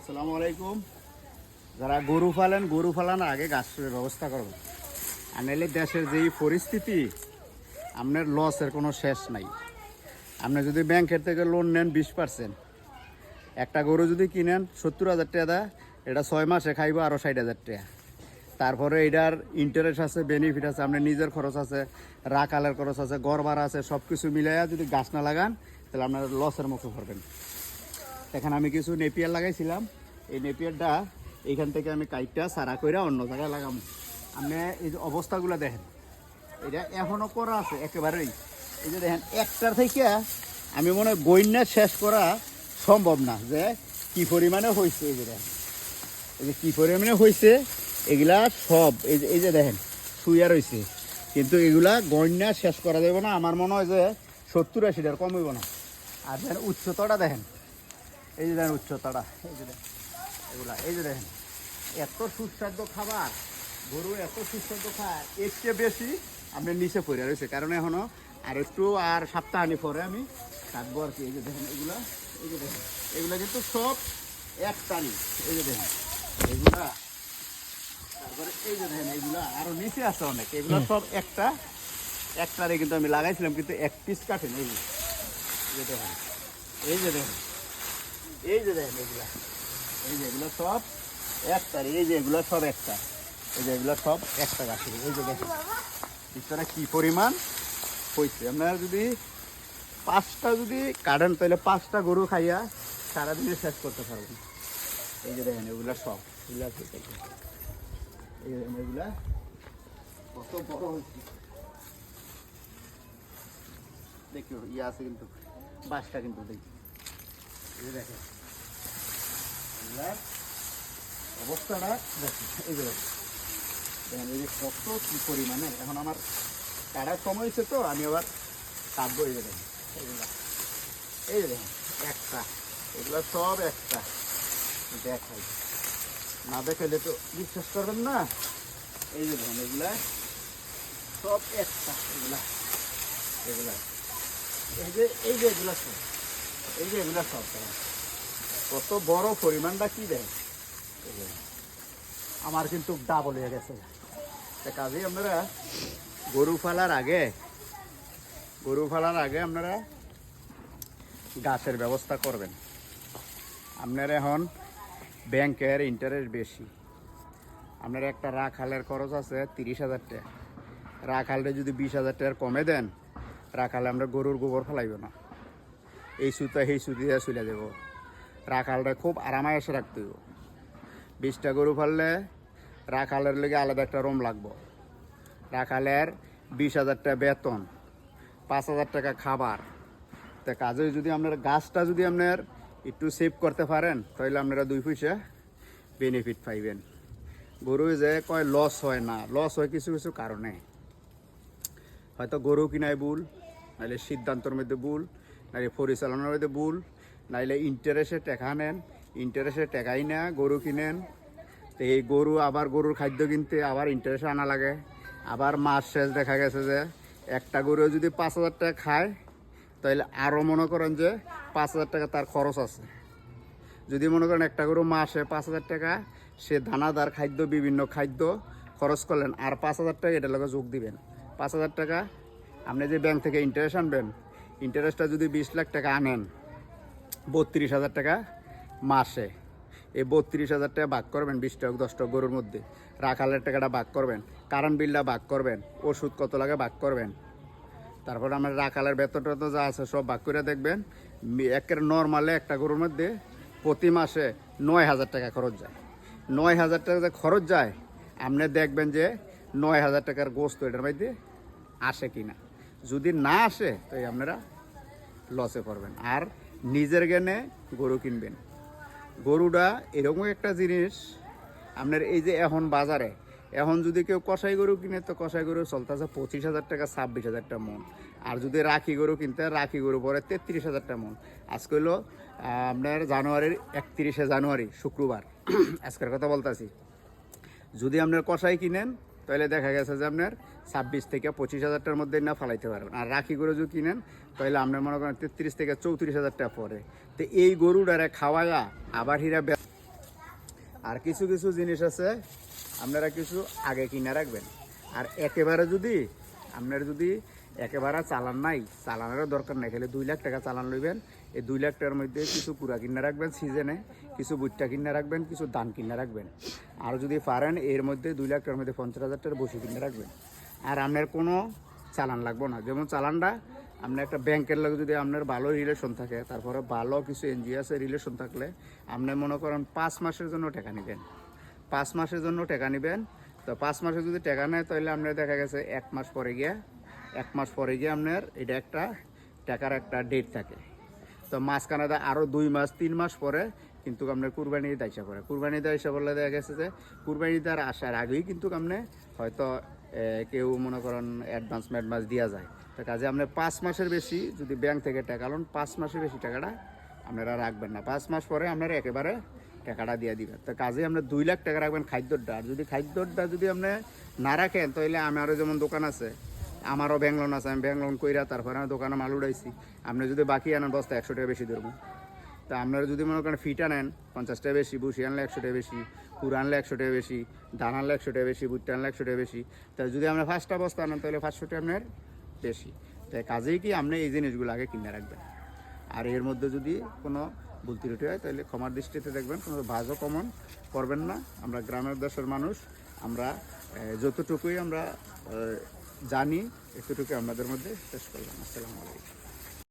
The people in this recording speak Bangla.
আসসালামু আলাইকুম। যারা গরু ফালান আগে ঘাসের ব্যবস্থা করবেন, আর নাহলে দেশের যেই পরিস্থিতি আপনার লসের কোনো শেষ নাই। আপনি যদি ব্যাংকের থেকে লোন নেন 20%, একটা গরু যদি কিনেন 70,000 টাকা দেয়, এটা 6 মাসে খাইব আরও 60,000 টাকা। তারপরে এটার ইন্টারেস্ট আছে, বেনিফিট আছে, আপনার নিজের খরচ আছে, রাখালের খরচ আছে, ঘর ভাড়া আছে, সব কিছু মিলাইয়া যদি গাছ না লাগান তাহলে আপনার লসের মুখে পড়বেন। এখানে আমি কিছু নেপিয়ার লাগাইছিলাম, এই নেপিয়ারটা এইখান থেকে আমি কাইটটা সারা কইরা অন্য জায়গায় লাগাবো। আপনি এই যে অবস্থাগুলো দেখেন, এটা এখনও করা আছে একেবারেই। এই যে দেখেন, একটার থেকে আমি মনে হয় গইনা শেষ করা সম্ভব না যে কী পরিমাণে হয়েছে। এই যে দেখেন, এই যে কী পরিমাণে হয়েছে এগুলা সব এই যে দেখেন শুইয়া রয়েছে, কিন্তু এগুলা গইনা শেষ করা যাবে না। আমার মনে হয় যে 70-80টার কম হইব না। আর দেখেন উচ্চতাটা দেখেন, এই যে দেখেন উচ্চতাটা, এই যে দেখেন এগুলা, এই যে দেখেন এত সুস্বাদু খাবার, গরু এত সুস্বাদু খায়, এর চেয়ে বেশি আপনার নিচে পড়ে রয়েছে। কারণ এখনও আর সপ্তাহানি পরে আমি কাটবো আর কি। এই যে দেখেন এগুলা, এই যে দেখেন এগুলা কিন্তু সব একটানি। এই যে দেখেন এগুলা, তারপরে এই যে দেখেন এগুলা আরও নিচে আছে অনেক, এগুলো সব একটারে কিন্তু আমি লাগাইছিলাম, কিন্তু এক পিস কাটেন। এই যে দেখেন, এই যে দেখেন, এই যে দেখেন এগুলা, এই যে এগুলো সব একটার, এই যে এগুলো সব একটা, এই যে এগুলো সব একটা গাছের। এই যে দেখেন পিছনে কি পরিমাণ হয়েছে। আপনারা যদি 5টা যদি কাটেন তাহলে 5টা গরু খাইয়া সারাদিনে শেষ করতে পারবেন। এই যে দেখেন এগুলা সব, এগুলা এই যে এগুলা কত বড় হয়েছে দেখি, ইয়ে আছে কিন্তু বাসটা কিন্তু দেখি। এই যে দেখেন এগুলার অবস্থাটা দেখেন, এই যে দেখেন এই যে কত কি পরিমাণে। এখন আমার কাটার সময় হয়েছে, তো আমি আবার কাটবো। এই যে দেখেন এগুলা, এই যে দেখেন একটা, এগুলা সব একটা। দেখাই না, দেখাইলে তো বিশ্বাস করবেন না। এই যে দেখেন এগুলা সব একটা, এগুলা এগুলা এই যে এগুলা সব, এই যে এগুলা সব কত বড় পরিমাণটা কি দেয়। আমার কিন্তু ডাবল হয়ে গেছে। কাজেই আপনারা গরু ফালার আগে আপনারা গাছের ব্যবস্থা করবেন। আপনার এখন ব্যাংকের ইন্টারেস্ট বেশি, আপনার একটা রাখালের খরচ আছে 30,000 টাকা। রাখালটা যদি 20,000 টাকার কমে দেন, রাখালে আমরা গরুর গোবর ফেলাইব না, এই সুতা সেই সুতি দিয়ে চলে যাব। রাখালটা খুব আরামায় এসে রাখতে হইব। 20টা গরু ফাললে রাখালের লেগে আলাদা একটা রুম লাগবো। রাখালের 20,000 টাকা বেতন, 5,000 টাকা খাবার। তা কাজে যদি আপনার গাছটা যদি আপনার একটু সেভ করতে পারেন, তাহলে আপনারা 2 পয়সা বেনিফিট পাইবেন। গরু যে কয় লস হয় না, লস হয় কিছু কিছু কারণে। হয়তো গরু কিনায় ভুল, নাইলে সিদ্ধান্তর মধ্যে ভুল, নাইলে পরিচালনার মধ্যে ভুল, নাইলে ইন্টারেস্টে টাকা নেন, ইন্টারেস্টে টাকাই না গরু কিনেন। তো এই গরু আবার গরুর খাদ্য কিনতে আবার ইন্টারেস্ট আনা লাগে। আবার মাস শেষ দেখা গেছে যে একটা গরু যদি 5,000 টাকা খায়, তাহলে আরও মনে করেন যে 5,000 টাকা তার খরচ আছে। যদি মনে করেন একটা গরু মাসে 5,000 টাকা সে দানাদার খাদ্য, বিভিন্ন খাদ্য খরচ করলেন, আর 5,000 টাকা এটার লগে যোগ দিবেন। 5,000 টাকা আপনি যে ব্যাংক থেকে ইন্টারেস্ট আনবেন, ইন্টারেস্টটা যদি 20 লাখ টাকা আনেন, 32,000 টাকা মাসে। এই 32,000 টাকা ভাগ করবেন 20টা 10টা গরুর মধ্যে, রাখালের টাকাটা ভাগ করবেন, কারেন্ট বিলটা ভাগ করবেন, ওষুধ কত লাগে ভাগ করবেন। তারপর আমার রাখালের বেতনটা তো যা আছে সব ভাগ করে দেখবেন। একের নর্মালে একটা গরুর মধ্যে প্রতি মাসে 9,000 টাকা খরচ যায়। 9,000 টাকা যে খরচ যায়, আপনি দেখবেন যে 9,000 টাকার গোস্ত এটার মধ্যে আসে কি না। যদি না আসে তো আপনারা লসে পড়বেন। আর নিজের জ্ঞানে গরু কিনবেন। গরুটা এরকম একটা জিনিস, আপনার এই যে এখন বাজারে এখন যদি কেউ কষাই গরু কিনে, তো কষাই গরু চলতেছে 25,000 টাকা, 26,000 টাকা মন। আর যদি রাখি গরু কিনতে, রাখি গরু পরে 33,000 টাকা মন। আজকে হলো আপনার জানুয়ারির 31শে জানুয়ারি, শুক্রবার আজকের কথা বলতেছি। যদি আপনার কষাই কিনেন, তাহলে দেখা গেছে যে আপনার 26 থেকে 25,000 টাকার মধ্যে না ফালাইতে পারবেন। আর রাখি গরু যদি কিনেন, তাহলে আপনার মনে করেন 33 থেকে 34,000 টাকা পরে। তো এই গরুটারে খাওয়ায়া আবার আর কিছু কিছু জিনিস আছে আপনারা কিছু আগে কিনে রাখবেন। আর একেবারে যদি আপনার যদি একেবারে চালান নাই, চালানেরও দরকার নাই, খালি 2 লাখ টাকা চালান লইবেন। এই 2 লাখ টাকার মধ্যে কিছু কুড়া কিনে রাখবেন সিজনে, কিছু ভুট্টা কিনে রাখবেন, কিছু ধান কিনে রাখবেন। আর যদি পারেন এর মধ্যে 2 লাখ টাকার মধ্যে 50,000 টাকার বসে কিনে রাখবেন। আর আপনার কোনো চালান লাগবে না। যেমন চালানটা আপনার একটা ব্যাংকের লগে যদি আপনার ভালো রিলেশন থাকে, তারপরে ভালো কিছু এনজিওসের রিলেশন থাকলে আপনি মনে করেন 5 মাসের জন্য টাকা নেবেন। 5 মাসের জন্য টাকা নেবেন। তো 5 মাসে যদি টাকা নেয় তাহলে আপনার দেখা গেছে 1 মাস পরে গিয়ে আপনার এটা একটা টাকার একটা ডেট থাকে। তো মাঝখানে আরও 2 মাস 3 মাস পরে কিন্তু আপনার কুরবানি ঈদ আইসা পড়ে। কুরবানি ঈদ আইসা পড়লে দেখা গেছে যে কুরবানি ঈদ আর আসার আগেই কিন্তু আপনি হয়তো কেউ মনে করেন অ্যাডভান্স দেওয়া যায়। তো কাজে আপনার 5 মাসের বেশি যদি ব্যাংক থেকে টাকা লোন 5 মাসের বেশি টাকাটা আপনারা রাখবেন না। 5 মাস পরে আপনারা একেবারে টাকাটা দিয়ে দিবেন। তো কাজে আপনার 2 লাখ টাকা রাখবেন খাদ্যটা। আর যদি খাদ্যটা যদি আপনি না রাখেন তাহলে আমারও যেমন দোকান আছে, আমারও ব্যাংক লোন আছে, আমি ব্যাংক লোন কইরা তারপরে আমি দোকানে মাল উড়াইছি। আপনি যদি বাকি আনেন বস্তা 100 টাকা বেশি ধরবো। তা আপনারা যদি মনে করেন ফিটা নেন 50 টাকা বেশি, বুসি আনলে 100 টাকা বেশি, পুর আনলে 100 টাকা বেশি, ধান আনলে 100 টাকা বেশি, ভুট্টা আনলে 100 টাকা বেশি। তাহলে যদি আপনার 5টা বস্তা আনেন তাহলে 500 টাকা আপনার বেশি। তাই কাজেই কি আপনি এই জিনিসগুলো আগে কিনে রাখবেন। আর এর মধ্যে যদি কোনো ভুল ত্রুটি হয় তাহলে ক্ষমার দৃষ্টিতে দেখবেন, কোনো ভাজও কমন করবেন না। আমরা গ্রামের দেশের মানুষ, আমরা যতটুকুই আমরা জানি এতটুকু আপনাদের মধ্যে শেষ করলাম। আসসালামু আলাইকুম।